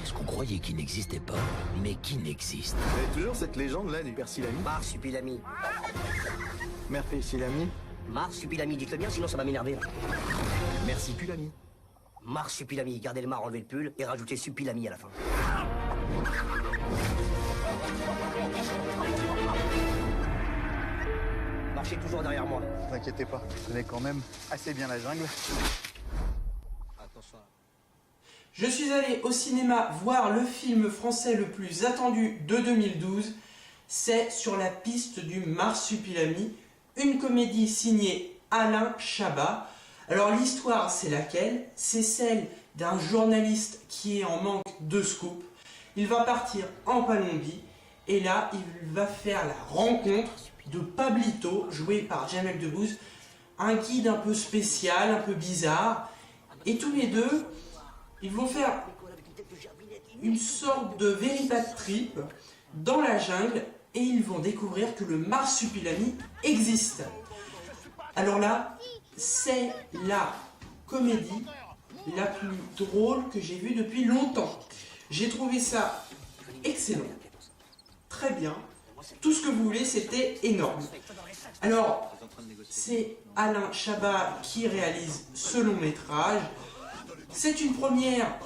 Ce qu'on croyait qui n'existait pas, mais qui n'existe. Vous avez toujours cette légende là du Persillami? Marsupilami. Merpésilami? Marsupilami, dites-le bien, sinon ça va m'énerver. Merci Pulami. Marsupilami, gardez le mar, enlevez le pull et rajoutez supilami à la fin. Marchez toujours derrière moi. Ne vous inquiétez pas, je connais quand même assez bien la jungle. Attention. Je suis allé au cinéma voir le film français le plus attendu de 2012. C'est Sur la piste du Marsupilami, une comédie signée Alain Chabat. Alors l'histoire, c'est laquelle? C'est celle d'un journaliste qui est en manque de scoop. Il va partir en Colombie et là, il va faire la rencontre de Pablito, joué par Jamel Debbouze, un guide un peu spécial, un peu bizarre. Et tous les deux, ils vont faire une sorte de véritable trip dans la jungle et ils vont découvrir que le Marsupilami existe. Alors là, c'est la comédie la plus drôle que j'ai vue depuis longtemps. J'ai trouvé ça excellent, très bien. Tout ce que vous voulez, c'était énorme. Alors, c'est Alain Chabat qui réalise ce long métrage. C'est une première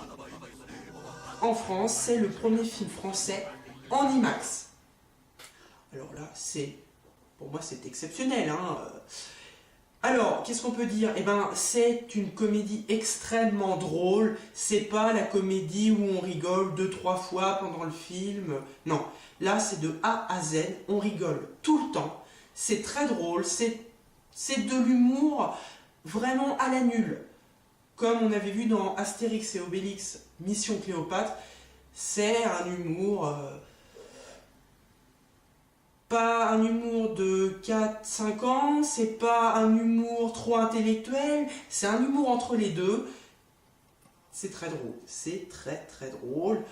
en France, c'est le premier film français en IMAX. Alors là, pour moi, c'est exceptionnel, hein. Alors, qu'est-ce qu'on peut dire? Eh ben, c'est une comédie extrêmement drôle. C'est pas la comédie où on rigole 2-3 fois pendant le film. Non, là, c'est de A à Z. On rigole tout le temps. C'est très drôle. C'est de l'humour vraiment à la nulle. Comme on avait vu dans Astérix et Obélix, Mission Cléopâtre, c'est un humour... pas un humour de 4-5 ans, c'est pas un humour trop intellectuel, c'est un humour entre les deux. C'est très drôle, c'est très très drôle.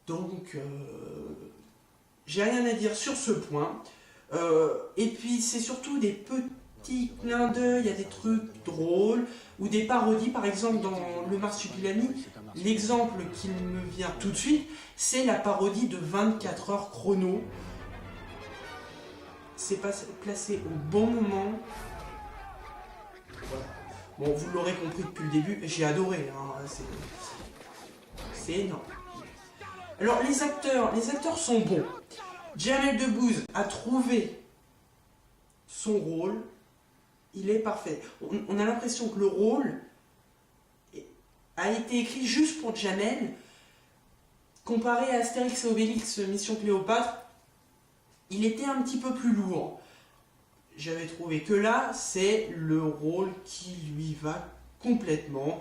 Donc, j'ai rien à dire sur ce point. Et puis, c'est surtout des petits clins d'œil, il y a des trucs drôles, ou des parodies, par exemple dans Le Marsupilami. L'exemple qui me vient tout de suite, c'est la parodie de 24 heures chrono. C'est placé au bon moment. Voilà. Bon, vous l'aurez compris depuis le début, j'ai adoré. Hein, c'est énorme. Alors, les acteurs sont bons. Jamel Debbouze a trouvé son rôle. Il est parfait. On a l'impression que le rôle a été écrit juste pour Jamel. Comparé à Astérix et Obélix, Mission Cléopâtre, il était un petit peu plus lourd. J'avais trouvé que là, c'est le rôle qui lui va complètement.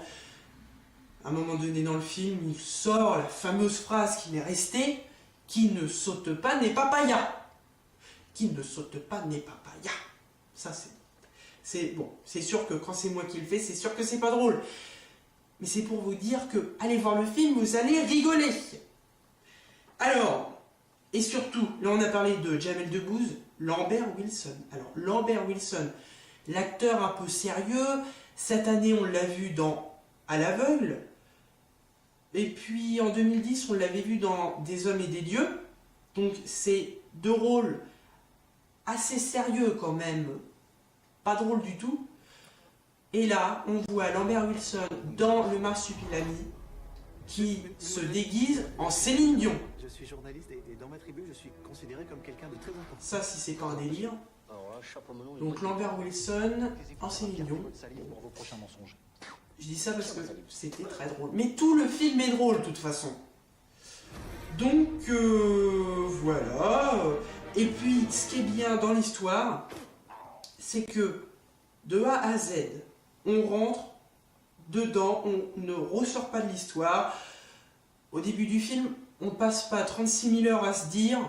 À un moment donné dans le film, il sort la fameuse phrase qui m'est restée: qui ne saute pas n'est papaya. Qui ne saute pas n'est papaya. Ça, c'est bon. C'est sûr que quand c'est moi qui le fais, c'est sûr que c'est pas drôle. Mais c'est pour vous dire que, allez voir le film, vous allez rigoler. Alors... Et surtout, là on a parlé de Jamel Debbouze, Lambert Wilson. Alors Lambert Wilson, l'acteur un peu sérieux, cette année on l'a vu dans À l'aveugle, et puis en 2010 on l'avait vu dans Des hommes et des dieux. Donc c'est deux rôles assez sérieux quand même, pas drôle du tout. Et là on voit Lambert Wilson dans Le Marsupilami qui se déguise en Céline Dion. Je suis journaliste et dans ma tribu, je suis considéré comme quelqu'un de très important. Ça, si c'est pas un délire. Donc Lambert Wilson en Céline Dion. Je dis ça parce que c'était très drôle. Mais tout le film est drôle de toute façon. Donc voilà. Et puis ce qui est bien dans l'histoire, c'est que de A à Z, on rentre dedans, on ne ressort pas de l'histoire. Au début du film, on passe pas 36 000 heures à se dire: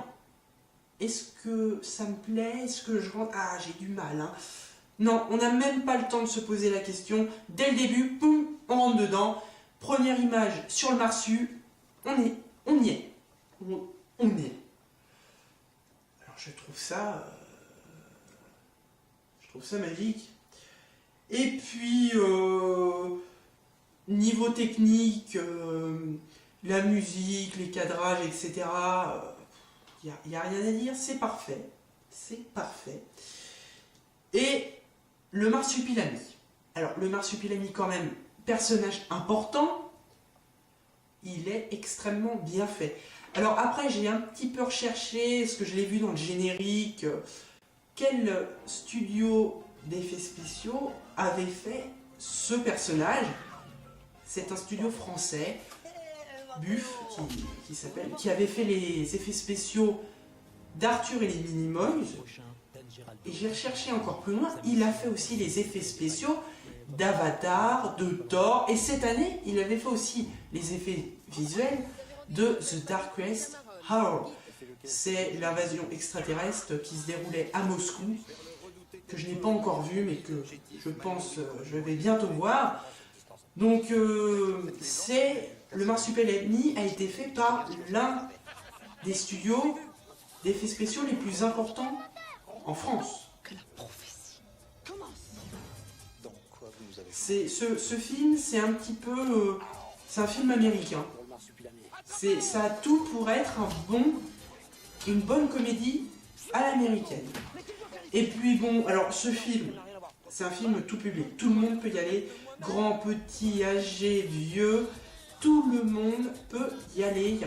est-ce que ça me plaît? Est-ce que je rentre? Ah, j'ai du mal, hein. Non, on n'a même pas le temps de se poser la question. Dès le début, poum, on rentre dedans. Première image sur le Marsu, on y est. On y est. Alors je trouve ça magique. Et puis niveau technique, La musique, les cadrages, etc. Il n'y a rien à dire, c'est parfait. C'est parfait. Et le marsupilami. Alors, le marsupilami, quand même, personnage important, il est extrêmement bien fait. Alors après, j'ai un petit peu recherché, ce que je l'ai vu dans le générique, quel studio d'effets spéciaux avait fait ce personnage. C'est un studio français, Buff, qui avait fait les effets spéciaux d'Arthur et les Minimoys. Et j'ai recherché encore plus loin, il a fait aussi les effets spéciaux d'Avatar, de Thor, et cette année, il avait fait aussi les effets visuels de The Darkest Hour. C'est l'invasion extraterrestre qui se déroulait à Moscou, que je n'ai pas encore vu, mais que je pense je vais bientôt voir. Donc, le marsupilami a été fait par l'un des studios d'effets spéciaux les plus importants en France. Ce film, c'est un petit peu... c'est un film américain. Ça a tout pour être une bonne comédie à l'américaine. Et puis bon, alors ce film, c'est un film tout public. Tout le monde peut y aller. Grand, petit, âgé, vieux. Tout le monde peut y aller.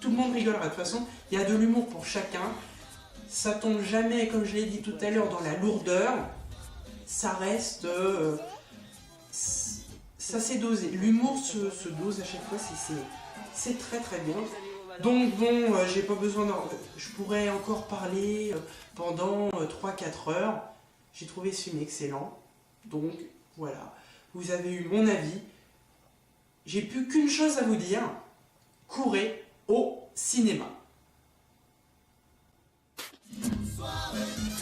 Tout le monde rigolera. De toute façon, il y a de l'humour pour chacun. Ça tombe jamais, comme je l'ai dit tout à l'heure, dans la lourdeur. Ça reste... ça s'est dosé. L'humour se dose à chaque fois. C'est très très bien. Donc bon, j'ai pas besoin je pourrais encore parler pendant 3-4 heures. J'ai trouvé ce film excellent. Donc voilà, vous avez eu mon avis. J'ai plus qu'une chose à vous dire. Courez au cinéma. Soirée.